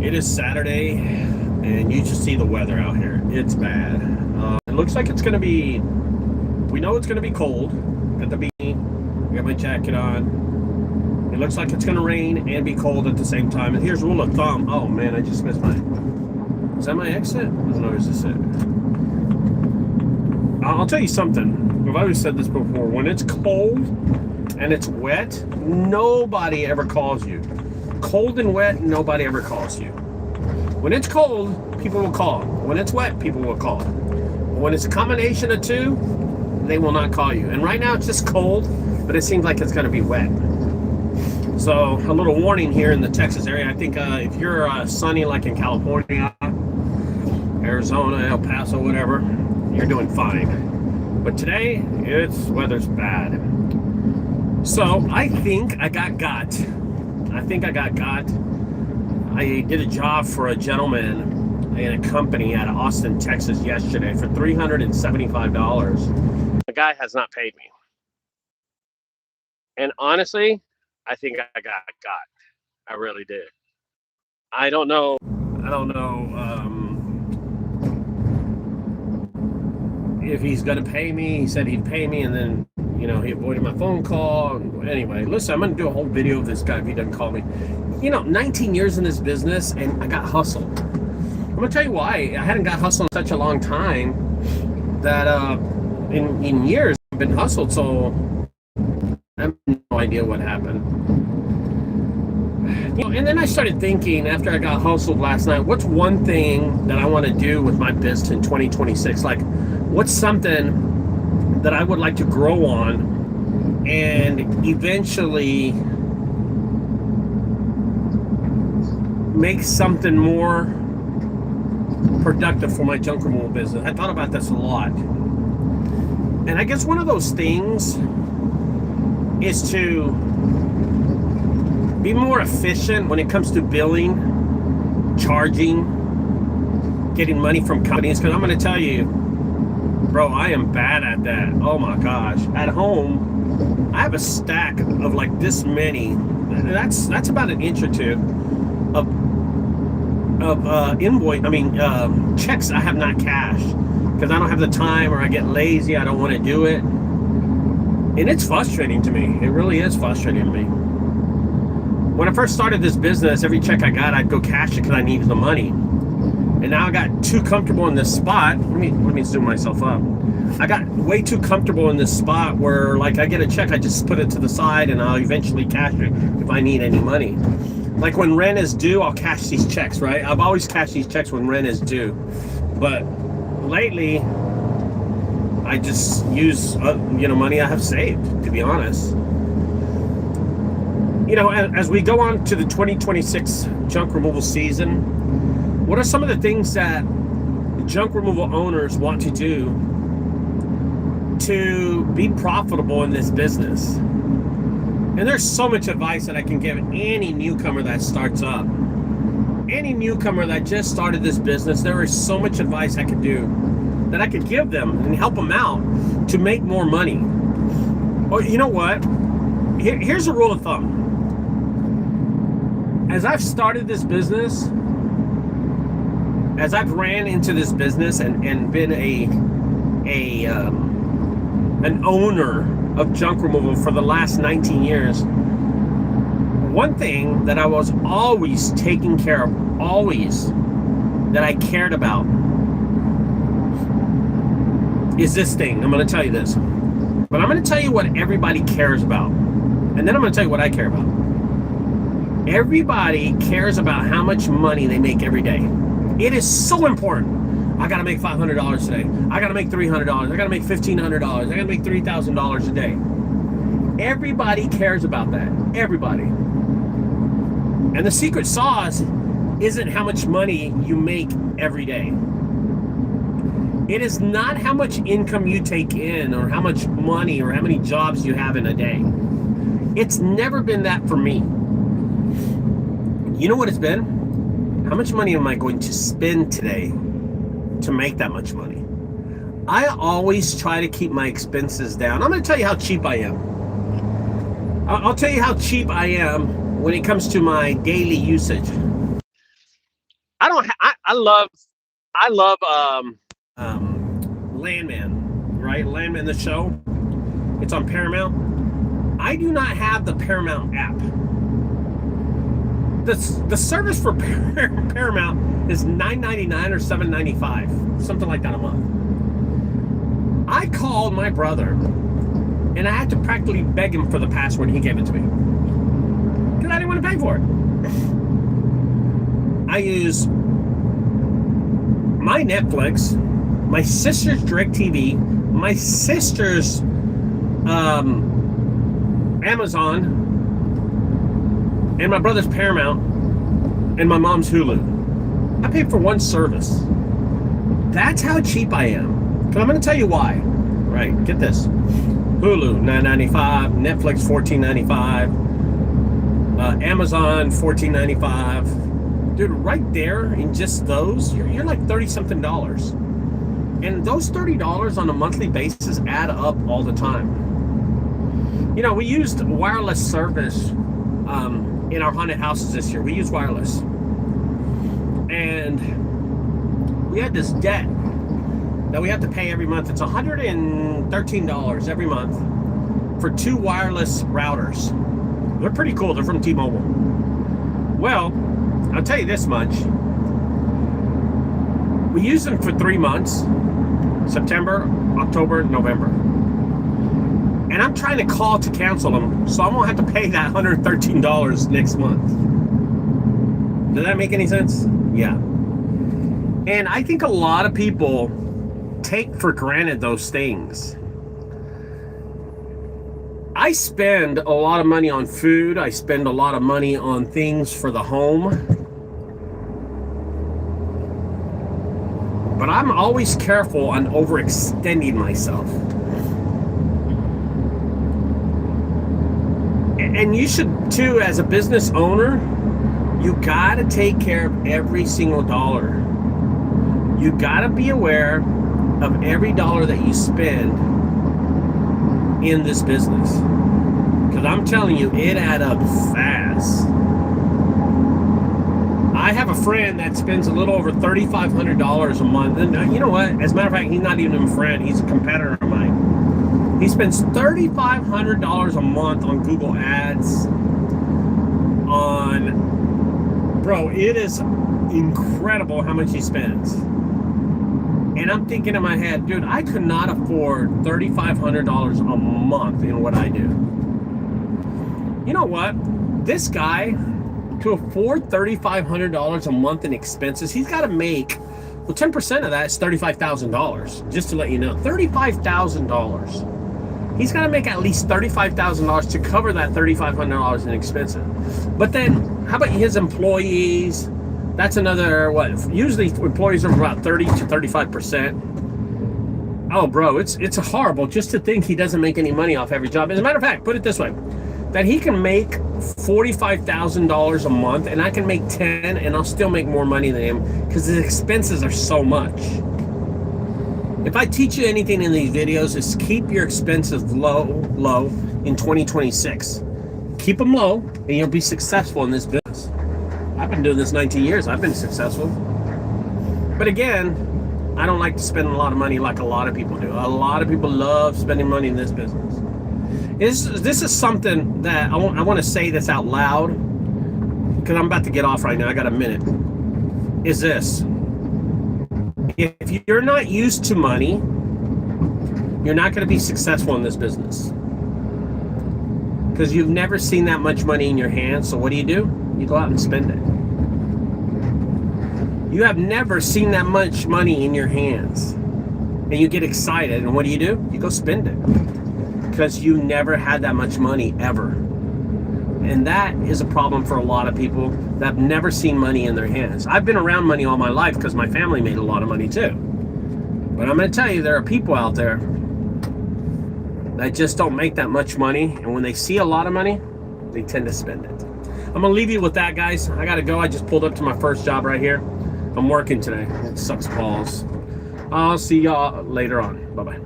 It is Saturday, and you just see the weather out here. It's bad. It looks like it's going to be, we know it's going to be cold. Got the beanie, got my jacket on. It looks like it's going to rain and be cold at the same time. And here's rule of thumb. Oh man, I just missed my, is that my exit? I don't know, is this it? I'll tell you something. I've always said this before. When it's cold and it's wet, nobody ever calls you. Cold and wet, nobody ever calls you. When it's cold, people will call. When it's wet, people will call. When it's a combination of two, they will not call you. And right now it's just cold, but it seems like it's going to be wet. So a little warning here in the Texas area. I think if you're sunny like in California, Arizona, El Paso, whatever, you're doing fine. But today, weather's bad. So I think I got got. I did a job for a gentleman in a company out of Austin, Texas yesterday for $375. The guy has not paid me. And honestly, I think I got got. I really did. I don't know. If he's going to pay me. He said he'd pay me, and then, he avoided my phone call. Anyway, listen, I'm going to do a whole video of this guy if he doesn't call me. 19 years in this business, and I got hustled. I'm going to tell you why. I hadn't got hustled in such a long time that in years I've been hustled, so I have no idea what happened. And then I started thinking after I got hustled last night, what's one thing that I want to do with my business in 2026? Like, what's something that I would like to grow on and eventually make something more productive for my junk removal business? I thought about this a lot. And I guess one of those things is to be more efficient when it comes to billing, charging, getting money from companies. Because I'm going to tell you, bro, I am bad at that. Oh my gosh. At home, I have a stack of like this many. That's about an inch or two of checks I have not cashed because I don't have the time, or I get lazy. I don't want to do it. And it's frustrating to me. It really is frustrating to me. When I first started this business, every check I got, I'd go cash it because I needed the money. And now I got too comfortable in this spot. Let me zoom myself up. I got way too comfortable in this spot where, like, I get a check, I just put it to the side, and I'll eventually cash it if I need any money. Like when rent is due, I'll cash these checks, right? I've always cashed these checks when rent is due. But lately, I just use, money I have saved, to be honest. As we go on to the 2026 junk removal season, what are some of the things that junk removal owners want to do to be profitable in this business? And there's so much advice that I can give any newcomer that starts up. Any newcomer that just started this business, there is so much advice I could do, that I could give them and help them out to make more money. Well, you know what? Here's a rule of thumb. As I've started this business, as I've ran into this business and been an owner of junk removal for the last 19 years, one thing that I was always taking care of, always, that I cared about, is this thing. I'm going to tell you this. But I'm going to tell you what everybody cares about. And then I'm going to tell you what I care about. Everybody cares about how much money they make every day. It is so important. I got to make $500 today. I got to make $300. I got to make $1,500. I got to make $3,000 a day. Everybody cares about that. Everybody. And the secret sauce isn't how much money you make every day. It is not how much income you take in, or how much money, or how many jobs you have in a day. It's never been that for me. You know what it's been? How much money am I going to spend today to make that much money? I always try to keep my expenses down. I'm going to tell you how cheap I am. I'll tell you how cheap I am when it comes to my daily usage. I love Landman, right? Landman, the show. It's on Paramount. I do not have the Paramount app. The service for Paramount is $9.99 or $7.95, something like that a month. I called my brother, and I had to practically beg him for the password. He gave it to me because I didn't want to pay for it. I use my Netflix, my sister's DirecTV, my sister's Amazon, and my brother's Paramount, and my mom's Hulu. I paid for one service. That's how cheap I am. But I'm going to tell you why. Right, get this. Hulu, $9.95. Netflix, $14.95. Amazon, $14.95. Dude, right there in just those, you're like $30-something. And those $30 on a monthly basis add up all the time. You know, we used wireless service in our haunted houses this year. We used wireless. And we had this debt that we have to pay every month. It's $113 every month for 2 wireless routers. They're pretty cool. They're from T-Mobile. Well, I'll tell you this much. We used them for 3 months. September, October, November. And I'm trying to call to cancel them, so I won't have to pay that $113 next month. Does that make any sense? Yeah. And I think a lot of people take for granted those things. I spend a lot of money on food. I spend a lot of money on things for the home. But I'm always careful on overextending myself. And you should too, as a business owner. You gotta take care of every single dollar. You gotta be aware of every dollar that you spend in this business. Because I'm telling you, it adds up fast. I have a friend that spends a little over $3,500 a month. And you know what? As a matter of fact, he's not even a friend. He's a competitor of mine. He spends $3,500 a month on Google Ads. Bro, it is incredible how much he spends. And I'm thinking in my head, dude, I could not afford $3,500 a month in what I do. You know what? This guy, to afford $3,500 a month in expenses, he's got to make, well, 10% of that is $35,000. Just to let you know, $35,000. He's got to make at least $35,000 to cover that $3,500 in expenses. But then, how about his employees? That's another, what? Usually employees are about 30 to 35%. Oh, bro, it's horrible just to think he doesn't make any money off every job. As a matter of fact, put it this way, that he can make $45,000 a month, and I can make 10, and I'll still make more money than him because his expenses are so much. If I teach you anything in these videos, is keep your expenses low in 2026. Keep them low, and you'll be successful in this business. I've been doing this 19 years. I've been successful. But again, I don't like to spend a lot of money like a lot of people do. A lot of people love spending money in this business. This is something that I want to say this out loud, because I'm about to get off right now. I got a minute. Is this. If you're not used to money, you're not going to be successful in this business. Because you've never seen that much money in your hands. So what do? You go out and spend it. You have never seen that much money in your hands. And you get excited. And what do? You go spend it. Because you never had that much money ever. And that is a problem for a lot of people that have never seen money in their hands. I've been around money all my life because my family made a lot of money too. But I'm going to tell you, there are people out there that just don't make that much money. And when they see a lot of money, they tend to spend it. I'm going to leave you with that, guys. I got to go. I just pulled up to my first job right here. I'm working today. It sucks balls. I'll see y'all later on. Bye-bye.